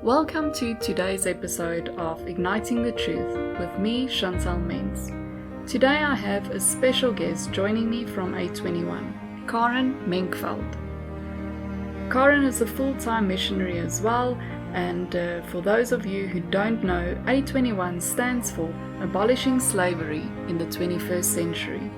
Welcome to today's episode of Igniting the Truth with me, Chantal Mens. Today I have a special guest joining me from A21, Karen Menkveld. Karen is a full-time missionary as well, and for those of you who don't know, A21 stands for Abolishing Slavery in the 21st Century.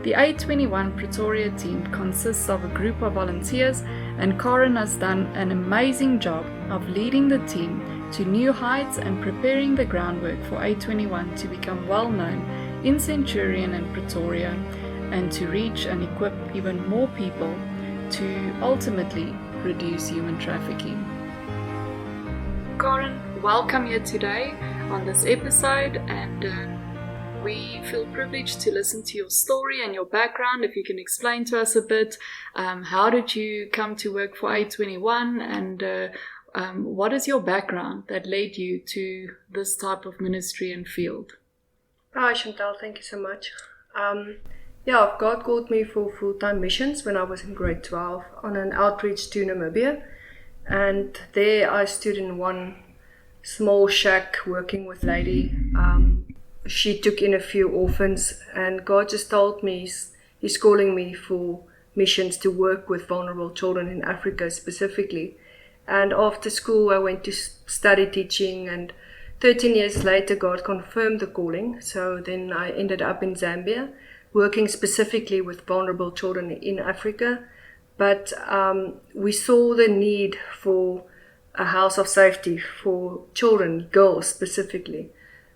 The A21 Pretoria team consists of a group of volunteers, and Karen has done an amazing job of leading the team to new heights and preparing the groundwork for A21 to become well known in Centurion and Pretoria, and to reach and equip even more people to ultimately reduce human trafficking. Karen, welcome here today on this episode, and we feel privileged to listen to your story and your background. If you can explain to us a bit, how did you come to work for A21, and what is your background that led you to this type of ministry and field? Hi Chantal, thank you so much. God called me for full-time missions when I was in grade 12 on an outreach to Namibia, and there I stood in one small shack working with a lady. She took in a few orphans, and God just told me He's calling me for missions to work with vulnerable children in Africa specifically. And after school I went to study teaching, and 13 years later God confirmed the calling. So then I ended up in Zambia working specifically with vulnerable children in Africa. But we saw the need for a house of safety for children, girls specifically,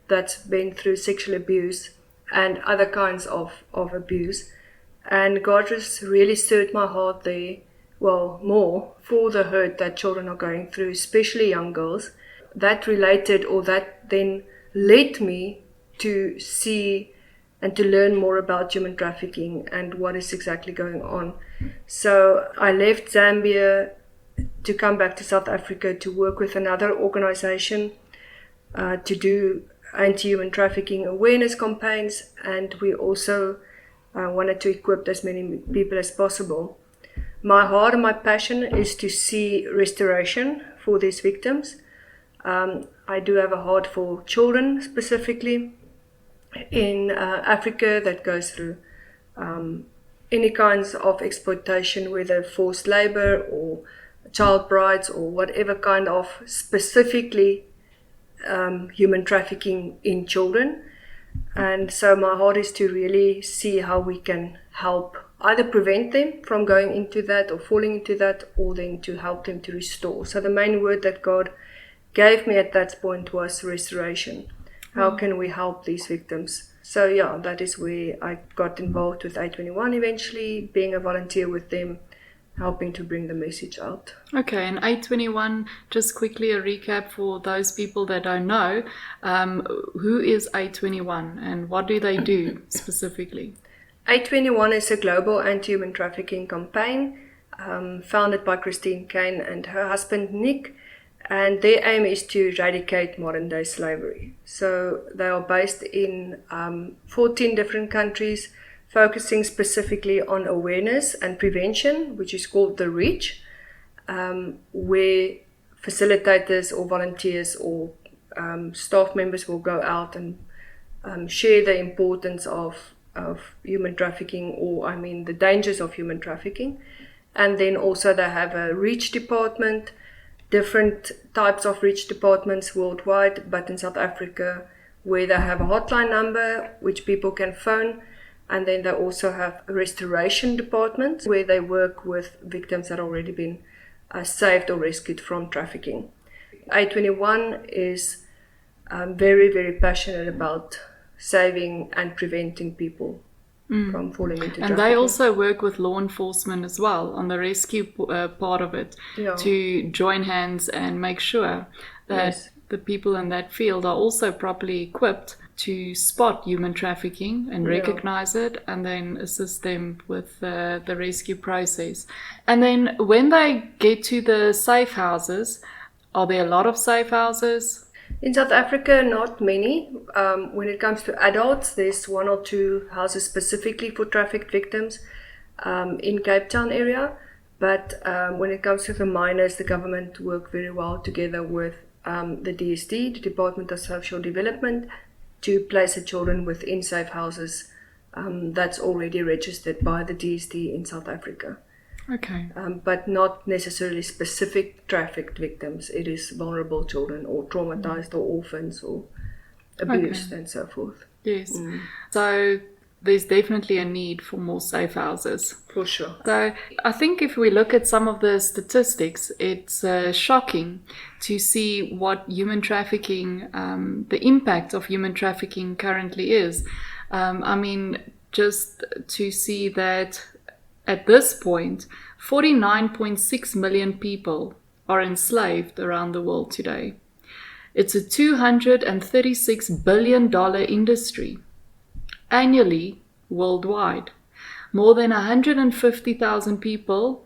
that's been through sexual abuse and other kinds of abuse. And God just really stirred my heart there, more for the hurt that children are going through, especially young girls. That then led me to see and to learn more about human trafficking and what is exactly going on. So I left Zambia to come back to South Africa to work with another organization to do anti-human trafficking awareness campaigns, and we also wanted to equip as many people as possible. My heart and my passion is to see restoration for these victims. I do have a heart for children specifically in Africa that goes through any kinds of exploitation, whether forced labor or child brides or whatever kind of specifically human trafficking in children. And so my heart is to really see how we can help either prevent them from going into that or falling into that, or then to help them to restore. So the main word that God gave me at that point was restoration. How can we help these victims? So that is where I got involved with A21 eventually, being a volunteer with them, helping to bring the message out. Okay, and A21, just quickly a recap for those people that don't know, who is A21 and what do they do specifically? A21 is a global anti-human trafficking campaign founded by Christine Kane and her husband Nick, and their aim is to eradicate modern day slavery. So they are based in 14 different countries, focusing specifically on awareness and prevention, which is called the REACH, where facilitators or volunteers or staff members will go out and share the importance of human trafficking, the dangers of human trafficking. And then also they have a REACH department, different types of REACH departments worldwide, but in South Africa, where they have a hotline number which people can phone. And then they also have a restoration department where they work with victims that have already been saved or rescued from trafficking. A21 is very, very passionate about saving and preventing people from falling into trafficking. And they also work with law enforcement as well on the rescue part of it, to join hands and make sure that the people in that field are also properly equipped to spot human trafficking and recognize it, and then assist them with the rescue process. And then when they get to the safe houses, are there a lot of safe houses? In South Africa, not many. When it comes to adults, there's 1 or 2 houses specifically for trafficked victims in Cape Town area. But when it comes to the minors, the government work very well together with the DSD, the Department of Social Development, to place the children within safe houses that's already registered by the DSD in South Africa. Okay. But not necessarily specific trafficked victims. It is vulnerable children or traumatized or orphans or abused and so forth. Yes. So there's definitely a need for more safe houses. For sure. So I think if we look at some of the statistics, it's shocking to see what human trafficking, the impact of human trafficking currently is. I mean, just to see that at this point, 49.6 million people are enslaved around the world today. It's a $236 billion industry annually worldwide. More than 150,000 people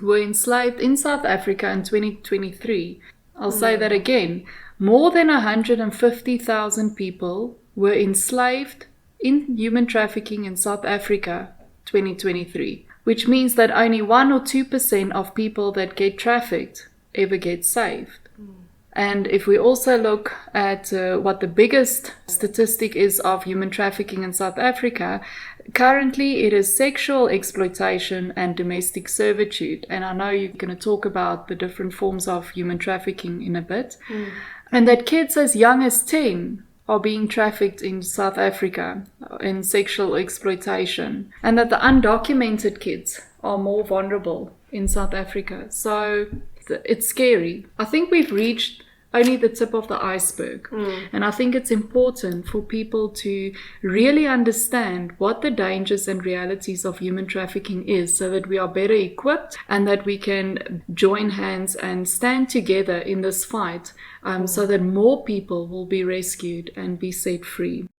were enslaved in South Africa in 2023. I'll say that again. More than 150,000 people were enslaved in human trafficking in South Africa 2023, which means that only 1 or 2% of people that get trafficked ever get saved. And if we also look at what the biggest statistic is of human trafficking in South Africa, currently it is sexual exploitation and domestic servitude. And I know you're going to talk about the different forms of human trafficking in a bit. And that kids as young as 10 are being trafficked in South Africa in sexual exploitation. And that the undocumented kids are more vulnerable in South Africa. So it's scary. I think we've reached only the tip of the iceberg. And I think it's important for people to really understand what the dangers and realities of human trafficking is, so that we are better equipped and that we can join hands and stand together in this fight, so that more people will be rescued and be set free.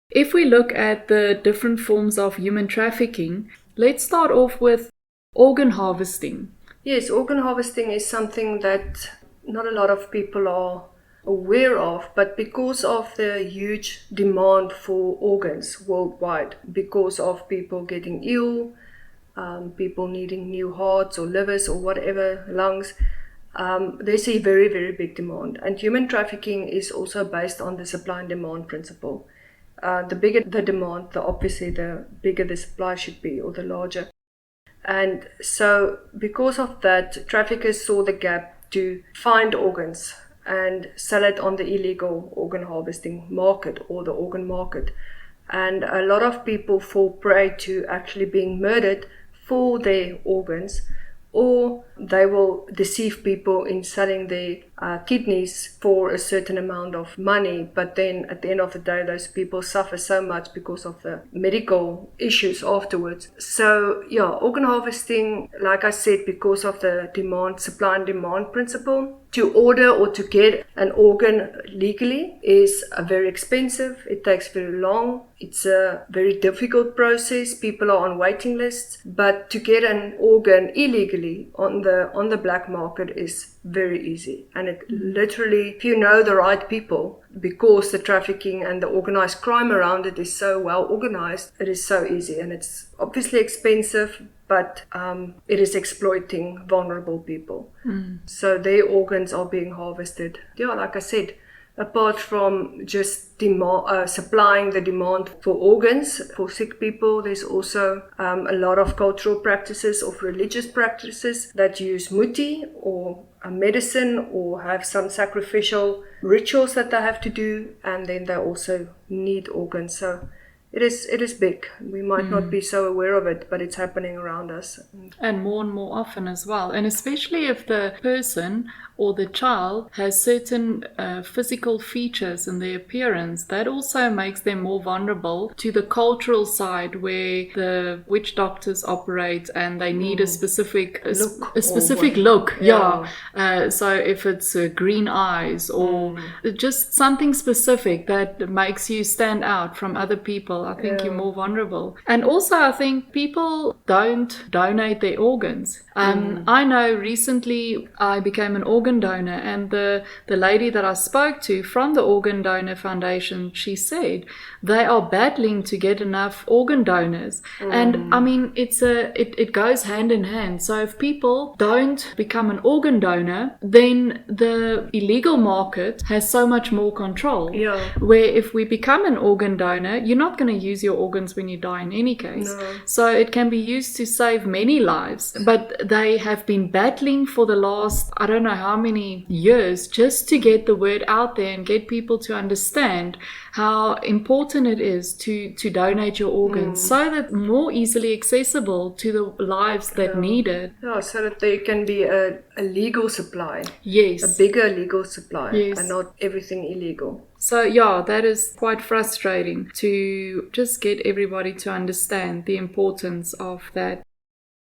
If we look at the different forms of human trafficking, let's start off with organ harvesting. Yes, organ harvesting is something that not a lot of people are aware of, but because of the huge demand for organs worldwide, because of people getting ill, people needing new hearts or livers or whatever, lungs, there's a very, very big demand. And human trafficking is also based on the supply and demand principle. The bigger the demand, obviously the bigger the supply should be, or the larger. And so because of that, traffickers saw the gap to find organs and sell it on the illegal organ harvesting market or the organ market. And a lot of people fall prey to actually being murdered for their organs, or they will deceive people in selling their kidneys for a certain amount of money, but then at the end of the day those people suffer so much because of the medical issues afterwards. So yeah, organ harvesting, like I said, because of the supply and demand principle, to order or to get an organ legally is very expensive. It takes very long. It's a very difficult process. People are on waiting lists. But to get an organ illegally on the black market is very easy. And it literally, if you know the right people, because the trafficking and the organized crime around it is so well organized, it is so easy. And it's obviously expensive, but it is exploiting vulnerable people. So their organs are being harvested. Yeah, like I said, apart from just supplying the demand for organs for sick people, there's also a lot of cultural practices, of religious practices that use muti or a medicine, or have some sacrificial rituals that they have to do, and then they also need organs. So it is big. We might not be so aware of it, but it's happening around us. And more often as well. And especially if the person or the child has certain physical features in their appearance, that also makes them more vulnerable to the cultural side, where the witch doctors operate and they need a specific look. Yeah. So if it's green eyes or just something specific that makes you stand out from other people, vulnerable. I think you're more vulnerable. And also, I think people don't donate their organs. I know recently I became an organ donor, and the lady that I spoke to from the Organ Donor Foundation, she said they are battling to get enough organ donors. And I mean, it goes hand in hand. So if people don't become an organ donor, then the illegal market has so much more control. Where if we become an organ donor, you're not going to use your organs when you die in any case. So it can be used to save many lives. But they have been battling for the last, I don't know how many years, just to get the word out there and get people to understand how important it is to donate your organs so that more easily accessible to the lives that need it. So that there can be a legal supply. Yes. A bigger legal supply. Yes. And not everything illegal. So yeah, that is quite frustrating to just get everybody to understand the importance of that.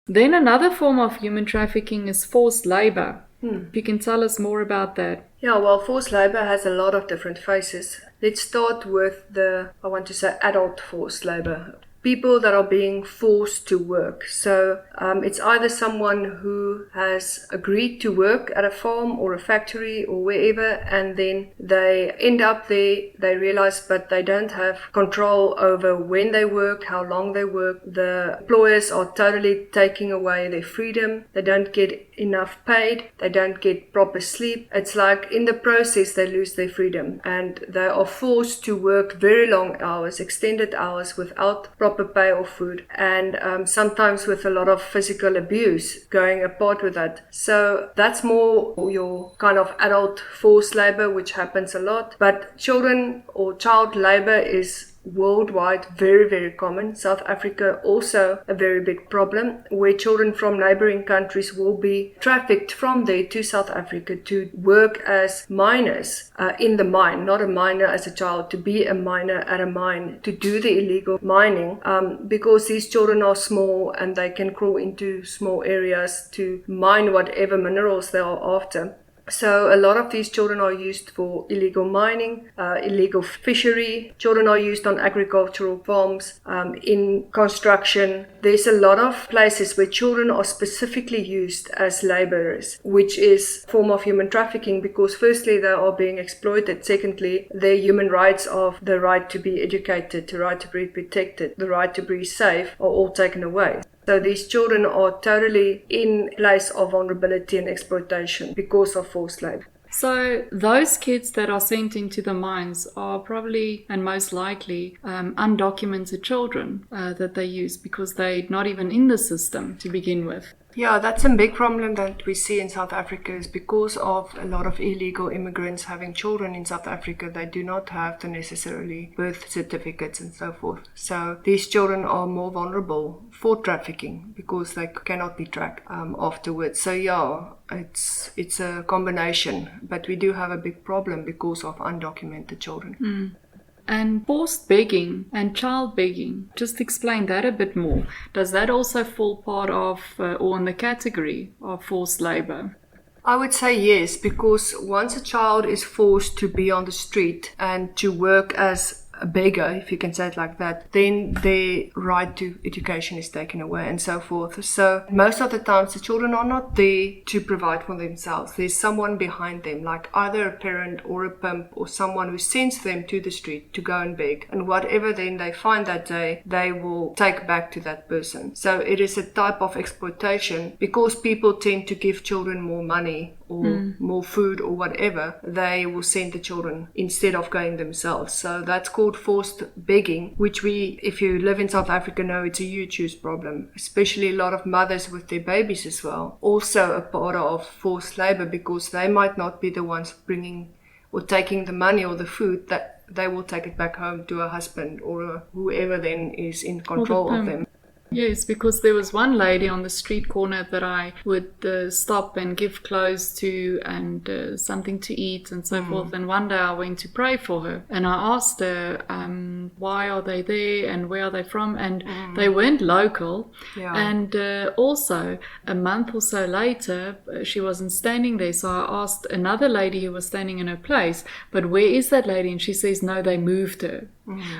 Then another form of human trafficking is forced labor. You can tell us more about that. Yeah, well, forced labor has a lot of different faces. Let's start with adult forced labor. People that are being forced to work. So it's either someone who has agreed to work at a farm or a factory or wherever, and then they end up there, they realize but they don't have control over when they work, how long they work. The employers are totally taking away their freedom. They don't get enough paid. They don't get proper sleep. It's like in the process they lose their freedom, and they are forced to work very long hours, extended hours, without proper pay or food, and sometimes with a lot of physical abuse going apart with that. So that's more your kind of adult forced labor, which happens a lot. But children or child labor is worldwide very, very common. South Africa also a very big problem, where children from neighboring countries will be trafficked from there to South Africa to work as miners in the mine, not a miner as a child, to be a miner at a mine, to do the illegal mining, because these children are small and they can crawl into small areas to mine whatever minerals they are after. So a lot of these children are used for illegal mining, illegal fishery. Children are used on agricultural farms, in construction. There's a lot of places where children are specifically used as laborers, which is a form of human trafficking, because firstly they are being exploited. Secondly, their human rights of the right to be educated, the right to be protected, the right to be safe are all taken away. So these children are totally in place of vulnerability and exploitation because of forced labor. So those kids that are sent into the mines are probably and most likely undocumented children that they use, because they're not even in the system to begin with. Yeah, that's a big problem that we see in South Africa, is because of a lot of illegal immigrants having children in South Africa. They do not have the necessarily birth certificates and so forth. So these children are more vulnerable for trafficking because they cannot be tracked afterwards. So yeah, it's a combination, but we do have a big problem because of undocumented children. And forced begging and child begging, just explain that a bit more. Does that also fall part of or in the category of forced labor? I would say yes, because once a child is forced to be on the street and to work as a beggar, if you can say it like that, then their right to education is taken away and so forth. So most of the times the children are not there to provide for themselves. There's someone behind them, like either a parent or a pimp or someone who sends them to the street to go and beg, and whatever then they find that day they will take back to that person. So it is a type of exploitation, because people tend to give children more money or more food or whatever. They will send the children instead of going themselves. So that's called forced begging, which we, if you live in South Africa, know it's a huge problem, especially a lot of mothers with their babies as well. Also a part of forced labor, because they might not be the ones bringing or taking the money or the food, that they will take it back home to a husband or whoever then is in control of them. Yes, because there was one lady on the street corner that I would stop and give clothes to and something to eat and so forth. And one day I went to pray for her, and I asked her, why are they there and where are they from? And they weren't local. Yeah. And also a month or so later, she wasn't standing there. So I asked another lady who was standing in her place, but where is that lady? And she says, no, they moved her.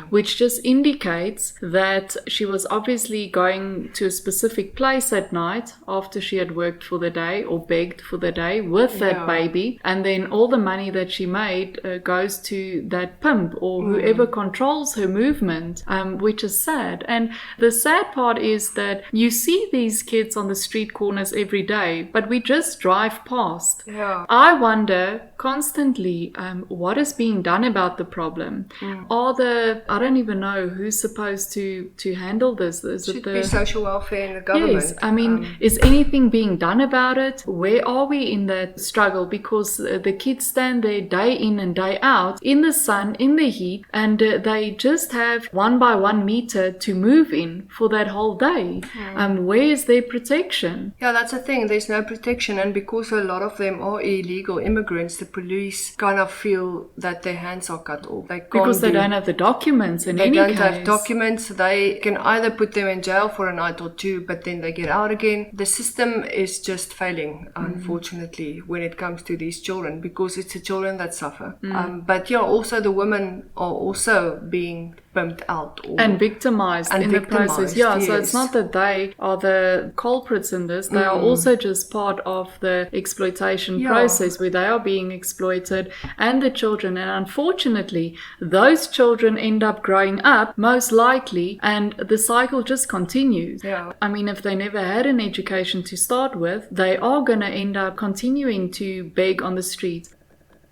which just indicates that she was obviously going to a specific place at night after she had worked for the day or begged for the day with that baby, and then all the money that she made goes to that pimp or whoever controls her movement, which is sad. And the sad part is that you see these kids on the street corners every day, but we just drive past. I wonder constantly what is being done about the problem. I don't even know who's supposed to handle this. Should be social welfare in the government. Yes, I mean, is anything being done about it? Where are we in that struggle? Because the kids stand there day in and day out in the sun, in the heat, and they just have 1 by 1 meter to move in for that whole day. Where is their protection? Yeah, that's the thing. There's no protection, and because a lot of them are illegal immigrants, the police kind of feel that their hands are cut off. Because they don't have the documents in any case. They don't have documents. They can either put them in jail for a night or two, but then they get out again. The system is just failing, unfortunately, when it comes to these children, because it's the children that suffer. But also the women are also being pumped out. And victimized in the process. Yeah, so it's not that they are the culprits in this. They are also just part of the exploitation process where they are being exploited, and the children. And unfortunately, those children end up growing up, most likely, and the cycle just continues. I mean, if they never had an education to start with, they are going to end up continuing to beg on the streets.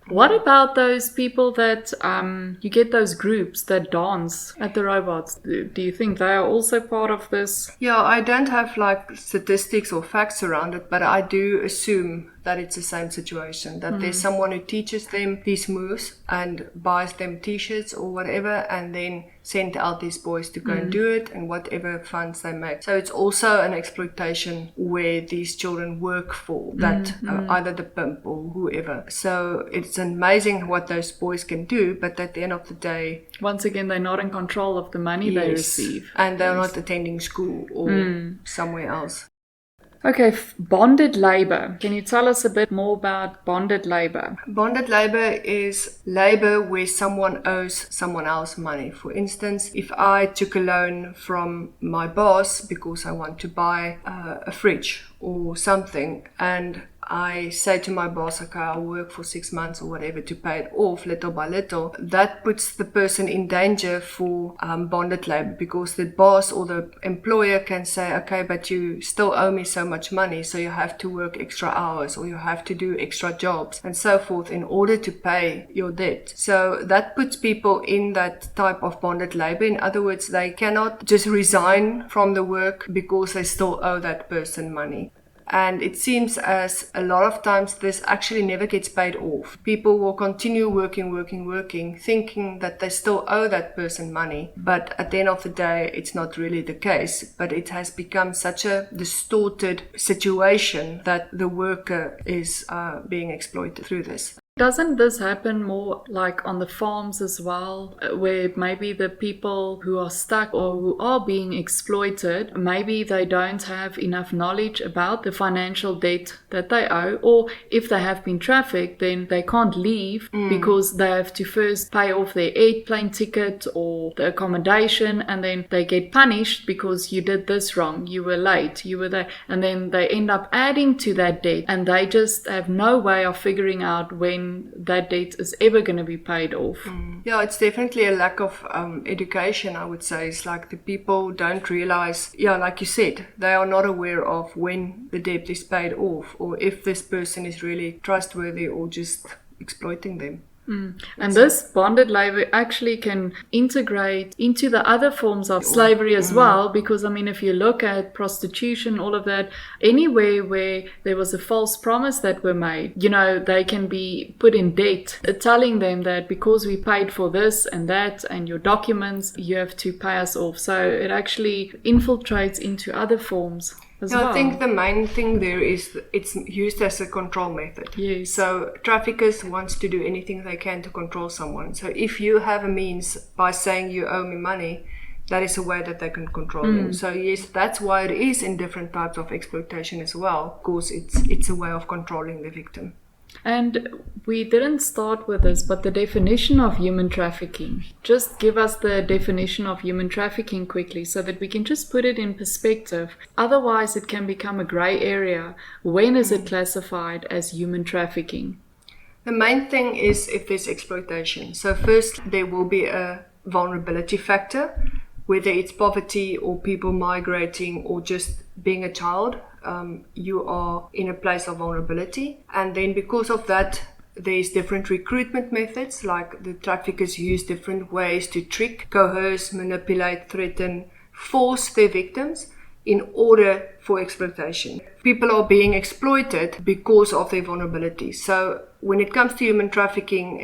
What about those people that you get those groups that dance at the robots? Do you think they are also part of this? Yeah, I don't have statistics or facts around it, but I do assume that it's the same situation, that there's someone who teaches them these moves and buys them t-shirts or whatever, and then send out these boys to go and do it, and whatever funds they make. So it's also an exploitation where these children work for that, either the pimp or whoever. So it's amazing what those boys can do, but at the end of the day, once again, they're not in control of the money they receive. And they're not attending school or somewhere else. Okay, bonded labor. Can you tell us a bit more about bonded labor? Bonded labor is labor where someone owes someone else money. For instance, if I took a loan from my boss because I want to buy a fridge or something, and I say to my boss, okay, I'll work for 6 months or whatever to pay it off little by little, that puts the person in danger for bonded labor, because the boss or the employer can say, okay, but you still owe me so much money, so you have to work extra hours or you have to do extra jobs and so forth in order to pay your debt. So that puts people in that type of bonded labor. In other words, they cannot just resign from the work because they still owe that person money. And it seems as a lot of times this actually never gets paid off. People will continue working, thinking that they still owe that person money. But at the end of the day, it's not really the case. But it has become such a distorted situation that the worker is being exploited through this. Doesn't this happen more like on the farms as well, where maybe the people who are stuck or who are being exploited, maybe they don't have enough knowledge about the financial debt that they owe, or if they have been trafficked, then they can't leave because they have to first pay off their airplane ticket or the accommodation, and then they get punished because you did this wrong, you were late, you were there, and then they end up adding to that debt, and they just have no way of figuring out when that debt is ever going to be paid off. Yeah, it's definitely a lack of education, I would say. It's like the people don't realize, like you said, they are not aware of when the debt is paid off, or if this person is really trustworthy or just exploiting them. And this bonded labor actually can integrate into the other forms of slavery as well, because I mean, if you look at prostitution, all of that, anywhere where there was a false promise that were made, they can be put in debt, telling them that because we paid for this and that and your documents, you have to pay us off. So it actually infiltrates into other forms. I think the main thing there is it's used as a control method. Yes. So traffickers wants to do anything they can to control someone. So if you have a means by saying you owe me money, that is a way that they can control them. So yes, that's why it is in different types of exploitation as well, because it's a way of controlling the victim. And we didn't start with this, but the definition of human trafficking. Just give us the definition of human trafficking quickly so that we can just put it in perspective. Otherwise, it can become a grey area. When is it classified as human trafficking? The main thing is if there's exploitation. So first, there will be a vulnerability factor, whether it's poverty or people migrating or just being a child. You are in a place of vulnerability. And then because of that, there's different recruitment methods, like the traffickers use different ways to trick, coerce, manipulate, threaten, force their victims in order for exploitation. People are being exploited because of their vulnerability. So when it comes to human trafficking,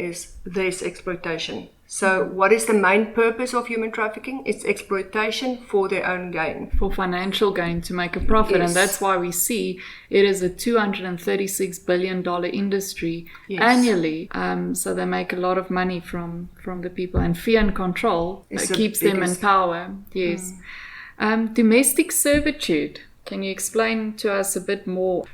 there's exploitation. So what is the main purpose of human trafficking? It's exploitation for their own gain. For financial gain, to make a profit. Yes. And that's why we see it is a $236 billion industry annually. So they make a lot of money from the people. And fear and control keeps them in power. Yes. Domestic servitude. Can you explain to us a bit more?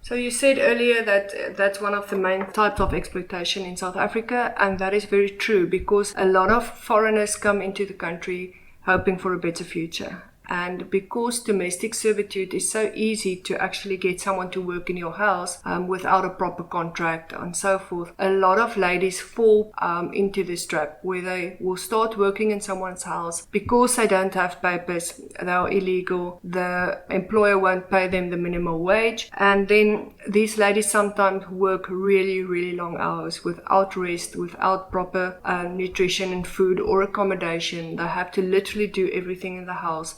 So you said earlier that that's one of the main types of exploitation in South Africa, and that is very true because a lot of foreigners come into the country hoping for a better future. And because domestic servitude is so easy to actually get someone to work in your house without a proper contract and so forth, a lot of ladies fall into this trap where they will start working in someone's house because they don't have papers, they are illegal, the employer won't pay them the minimum wage, and then these ladies sometimes work really, really long hours without rest, without proper nutrition and food or accommodation. They have to literally do everything in the house.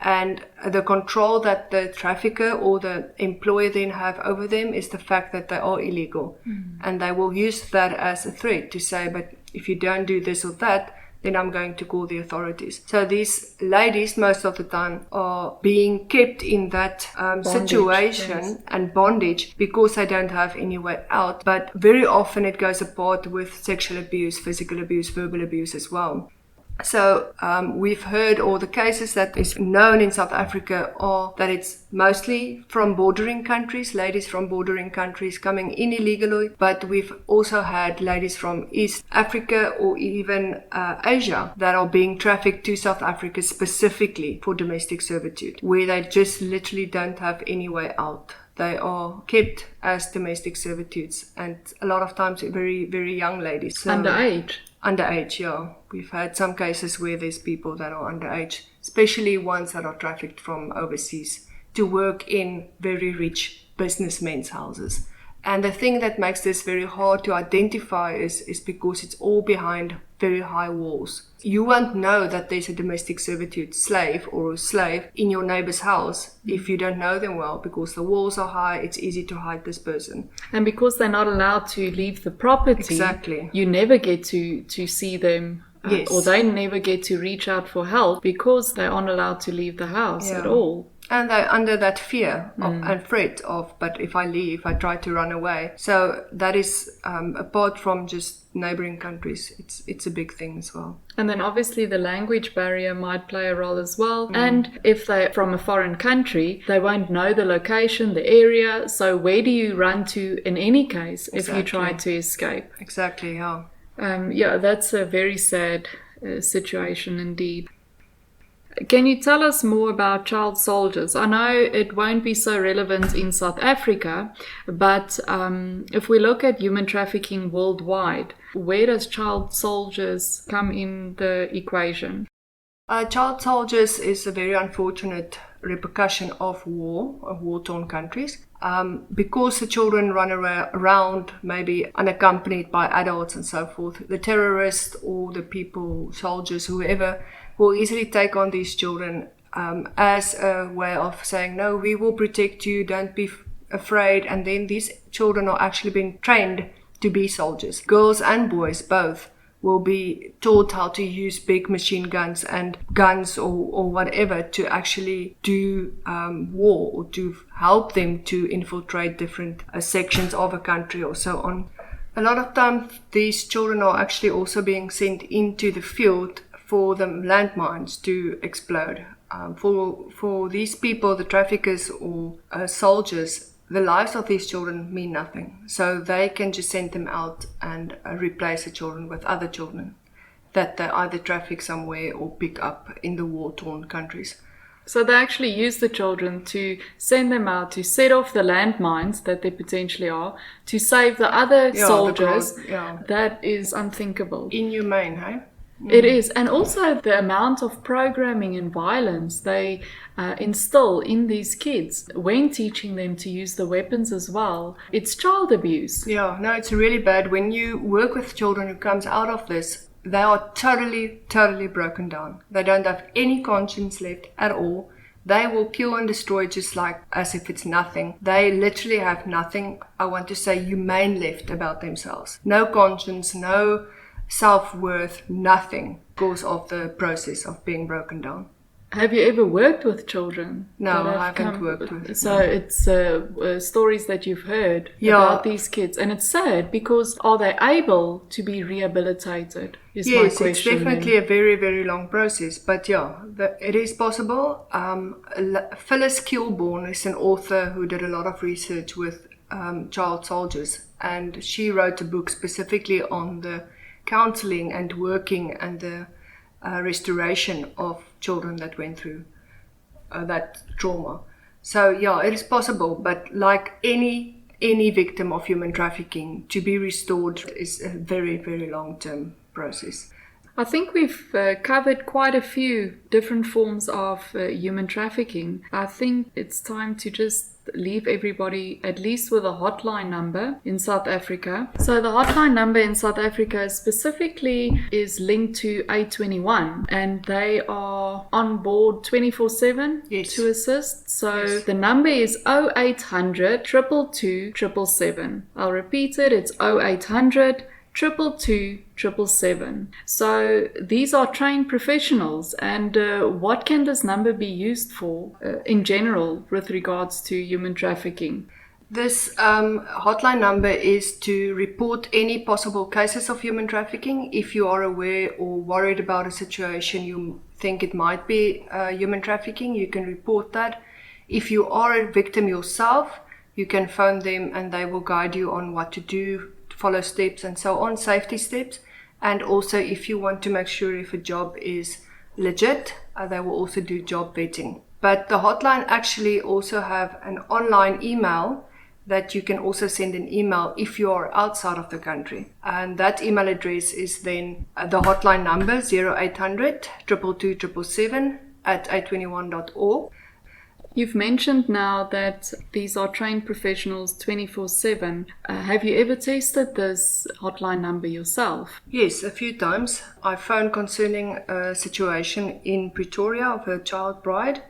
And the control that the trafficker or the employer then have over them is the fact that they are illegal. And they will use that as a threat to say, but if you don't do this or that, then I'm going to call the authorities. So these ladies, most of the time, are being kept in that situation and bondage because they don't have any way out. But very often it goes apart with sexual abuse, physical abuse, verbal abuse as well. So we've heard all the cases that is known in South Africa are that it's mostly from bordering countries, ladies from bordering countries coming in illegally, but we've also had ladies from East Africa or even Asia that are being trafficked to South Africa specifically for domestic servitude, where they just literally don't have any way out. They are kept as domestic servitudes, and a lot of times very, very young ladies. So, Underage, yeah. We've had some cases where there's people that are underage, especially ones that are trafficked from overseas to work in very rich businessmen's houses. And the thing that makes this very hard to identify is because it's all behind very high walls. You won't know that there's a domestic servitude slave or a slave in your neighbor's house if you don't know them well, because the walls are high, it's easy to hide this person. And because they're not allowed to leave the property, exactly, you never get to see them. Or they never get to reach out for help because they aren't allowed to leave the house at all. And they're under that fear and threat of, but if I leave, I try to run away. So that is, apart from just neighboring countries, it's a big thing as well. And then obviously the language barrier might play a role as well. And if they're from a foreign country, they won't know the location, the area. So where do you run to in any case if you try to escape? Exactly, yeah. That's a very sad situation indeed. Can you tell us more about child soldiers? I know it won't be so relevant in South Africa, but if we look at human trafficking worldwide, where does child soldiers come in the equation? Child soldiers is a very unfortunate repercussion of war-torn countries. Because the children run around maybe unaccompanied by adults and so forth, the terrorists or the people, soldiers, whoever, will easily take on these children as a way of saying, no, we will protect you, don't be afraid. And then these children are actually being trained to be soldiers. Girls and boys both will be taught how to use big machine guns and guns or whatever to actually do war or to help them to infiltrate different sections of a country or so on. A lot of times these children are actually also being sent into the field for the landmines to explode. For these people, the traffickers or soldiers, the lives of these children mean nothing. So they can just send them out and replace the children with other children that they either traffic somewhere or pick up in the war-torn countries. So they actually use the children to send them out to set off the landmines that they potentially are, to save the other soldiers. That is unthinkable. Inhumane, hey? It is. And also the amount of programming and violence they instill in these kids when teaching them to use the weapons as well. It's child abuse. Yeah, no, it's really bad. When you work with children who comes out of this, they are totally, totally broken down. They don't have any conscience left at all. They will kill and destroy just like as if it's nothing. They literally have nothing, I want to say, humane left about themselves. No conscience, no self-worth, nothing because of the process of being broken down. Have you ever worked with children? No, I haven't worked with. So it's stories that you've heard about these kids. And it's sad because are they able to be rehabilitated? Is my question. Yes, it's definitely a very, very long process. But it is possible. Phyllis Kilbourne is an author who did a lot of research with child soldiers. And she wrote a book specifically on the counseling and working and the restoration of children that went through that trauma. So it is possible, but like any victim of human trafficking, to be restored is a very, very long-term process. I think we've covered quite a few different forms of human trafficking. I think it's time to just leave everybody at least with a hotline number in South Africa. So the hotline number in South Africa specifically is linked to Ep3 and they are on board 24/7 to assist. So the number is 0800 222 777. I'll repeat it, it's 0800 222 777. So these are trained professionals. And what can this number be used for in general with regards to human trafficking? This hotline number is to report any possible cases of human trafficking. If you are aware or worried about a situation you think it might be human trafficking, you can report that. If you are a victim yourself, you can phone them and they will guide you on what to do, follow steps and so on, safety steps. And also if you want to make sure if a job is legit, they will also do job vetting. But the hotline actually also have an online email that you can also send an email if you are outside of the country. And that email address is then the hotline number 0800 222 777 at ep21.org. You've mentioned now that these are trained professionals 24/7. Have you ever tested this hotline number yourself? Yes, a few times. I phoned concerning a situation in Pretoria of a child bride,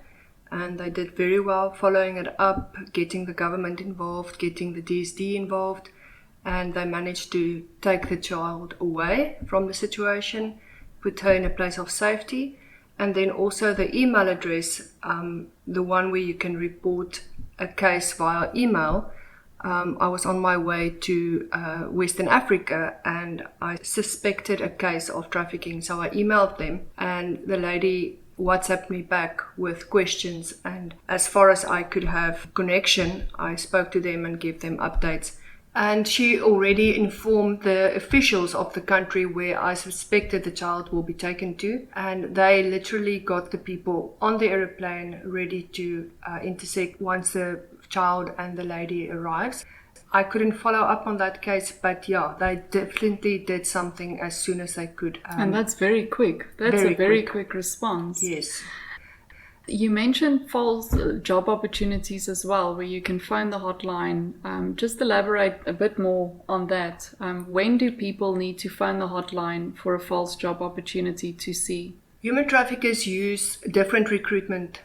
and they did very well following it up, getting the government involved, getting the DSD involved, and they managed to take the child away from the situation, put her in a place of safety. And then also the email address, the one where you can report a case via email. I was on my way to Western Africa and I suspected a case of trafficking. So I emailed them and the lady WhatsApped me back with questions. And as far as I could have connection, I spoke to them and gave them updates. And she already informed the officials of the country where I suspected the child will be taken to. And they literally got the people on the aeroplane ready to intersect once the child and the lady arrives. I couldn't follow up on that case, but they definitely did something as soon as they could. And that's very quick. That's a very quick response. Yes. You mentioned false job opportunities as well, where you can phone the hotline. Just elaborate a bit more on that. When do people need to phone the hotline for a false job opportunity to see? Human traffickers use different recruitment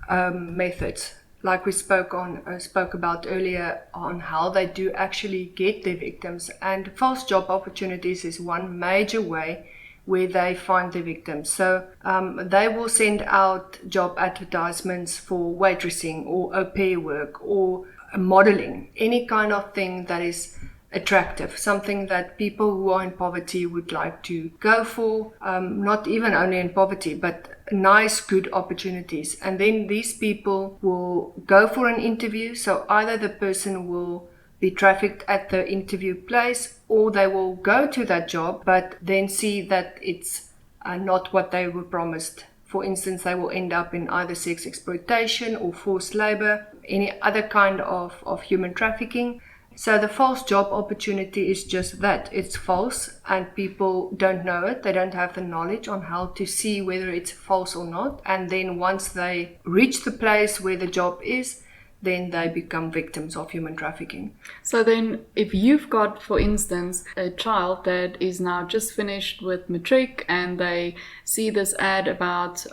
methods, like we spoke about earlier, on how they do actually get their victims. And false job opportunities is one major way where they find the victims. So they will send out job advertisements for waitressing or au pair work or modeling, any kind of thing that is attractive, something that people who are in poverty would like to go for, not even only in poverty, but nice, good opportunities. And then these people will go for an interview. So either the person will be trafficked at the interview place, or they will go to that job, but then see that it's not what they were promised. For instance, they will end up in either sex exploitation or forced labor, any other kind of human trafficking. So the false job opportunity is just that. It's false and people don't know it. They don't have the knowledge on how to see whether it's false or not. And then once they reach the place where the job is, then they become victims of human trafficking. So then if you've got, for instance, a child that is now just finished with matric and they see this ad about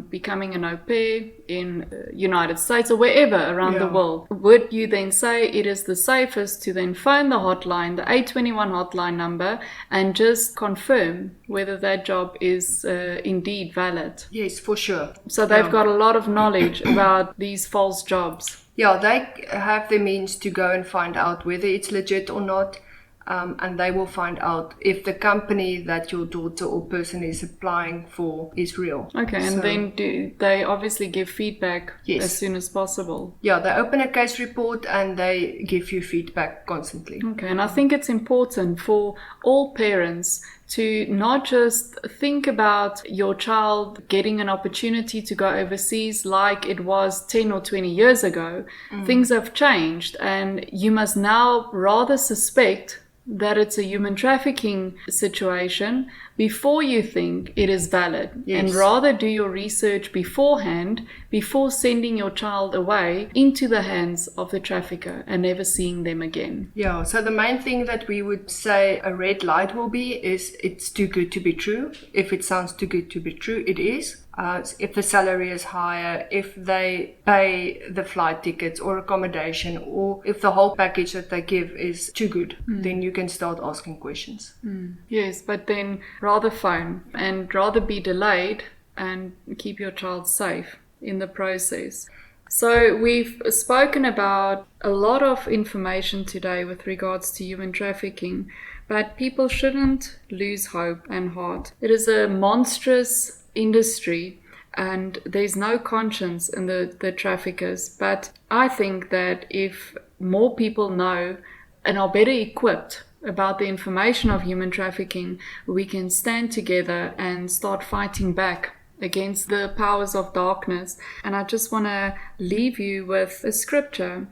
becoming an au pair in the United States or wherever around the world, would you then say it is the safest to then phone the hotline, the 821 hotline number, and just confirm whether that job is indeed valid? Yes, for sure. So they've got a lot of knowledge about these false jobs. Yeah, they have the means to go and find out whether it's legit or not, and they will find out if the company that your daughter or person is applying for is real. Okay, and then do they obviously give feedback as soon as possible? Yeah, they open a case report and they give you feedback constantly. Okay, and I think it's important for all parents to not just think about your child getting an opportunity to go overseas like it was 10 or 20 years ago. Things have changed, and you must now rather suspect that it's a human trafficking situation before you think it is valid. And rather do your research beforehand, before sending your child away into the hands of the trafficker and never seeing them again. Yeah, so the main thing that we would say a red light will be is it's too good to be true. If it sounds too good to be true, it is. If the salary is higher, if they pay the flight tickets or accommodation, or if the whole package that they give is too good, then you can start asking questions. Yes, but then rather phone and rather be delayed and keep your child safe in the process. So we've spoken about a lot of information today with regards to human trafficking, but people shouldn't lose hope and heart. It is a monstrous industry and there's no conscience in the traffickers. But I think that if more people know and are better equipped about the information of human trafficking, we can stand together and start fighting back against the powers of darkness. And I just want to leave you with a scripture.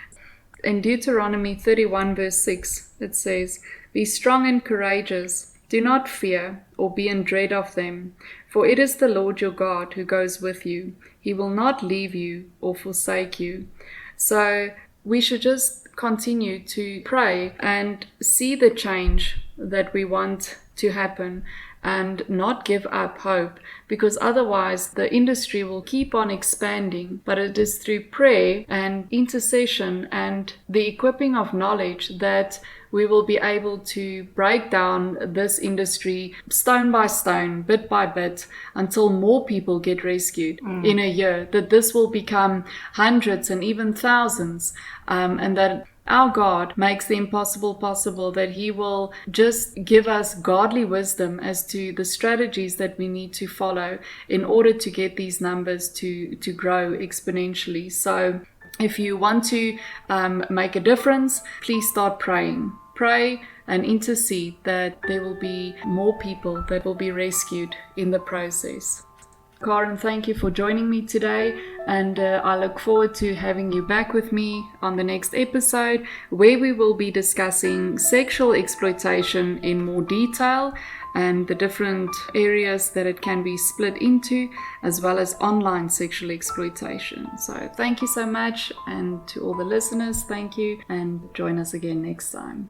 In Deuteronomy 31 verse 6, it says, "Be strong and courageous. Do not fear or be in dread of them, for it is the Lord your God who goes with you. He will not leave you or forsake you." So we should just continue to pray and see the change that we want to happen and not give up hope, because otherwise the industry will keep on expanding. But it is through prayer and intercession and the equipping of knowledge that we will be able to break down this industry stone by stone, bit by bit, until more people get rescued in a year, that this will become hundreds and even thousands, and that our God makes the impossible possible, that He will just give us godly wisdom as to the strategies that we need to follow in order to get these numbers to grow exponentially. So if you want to make a difference, please start praying. Pray and intercede that there will be more people that will be rescued in the process. Karen, thank you for joining me today, and I look forward to having you back with me on the next episode, where we will be discussing sexual exploitation in more detail and the different areas that it can be split into, as well as online sexual exploitation. So thank you so much, and to all the listeners, thank you, and join us again next time.